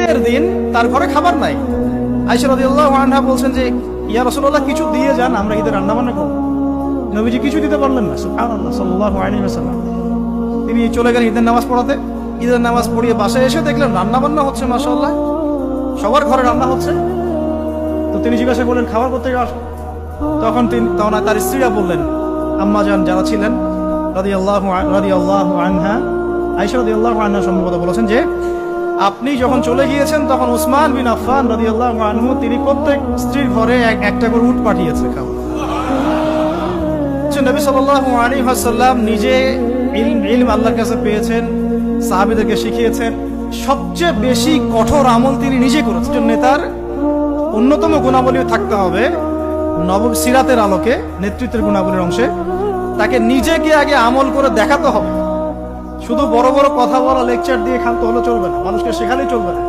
ঈদের দিন তার ঘরে খাবার নাই। আয়েশা রাদিয়াল্লাহু আনহা বলছেন যে ইয়া রাসূলুল্লাহ কিছু দিয়ে যান, আমরা ঈদের রান্না বান্না করব। নবীজি কিছু দিতে পারলেন না। সুবহানাল্লাহ সাল্লাল্লাহু আলাইহি ওয়াসাল্লাম। তিনি চলে গেলেন ঈদের নামাজ পড়াতে। ঈদের নামাজ পড়িয়ে বাসায় এসে দেখলেন রান্না বান্না হচ্ছে, মাশাআল্লাহ সবার ঘরে রান্না হচ্ছে। তো তিনি জিজ্ঞাসা করলেন খাবার কোথেকে আসলো? তখন তার স্ত্রীরা বললেন, আম্মা জান যারা ছিলেন রাদিয়াল্লাহু আনহা, আয়েশা রাদিয়াল্লাহু আনহা সম্ভবত বলেছেন যে আপনি যখন চলে গিয়েছেন তখন উসমান বিন আফফান রাদিয়াল্লাহু আনহু তিনি প্রত্যেক স্ত্রীর ঘরে একটা করে উট পাঠিয়েছে খাবার। নবী সাল্লাল্লাহু আলাইহি ওয়াসাল্লাম নিজে ইলম আল্লাহর কাছে পেয়েছেন, সাহাবীদেরকে শিখিয়েছেন। সবচেয়ে বেশি কঠোর আমল তিনি নিজে করেছেন। নেতার অন্যতম গুণাবলী থাকতে হবে নবম সিরাতের আলোকে, নেতৃত্বের গুণাবলীর অংশে তাকে নিজেকে আগে আমল করে দেখাতে হবে। শুধু বড় বড় কথা বলা, লেকচার দিয়ে ক্ষান্ত হলে চলবে না, মানুষকে শেখালেই চলবে না।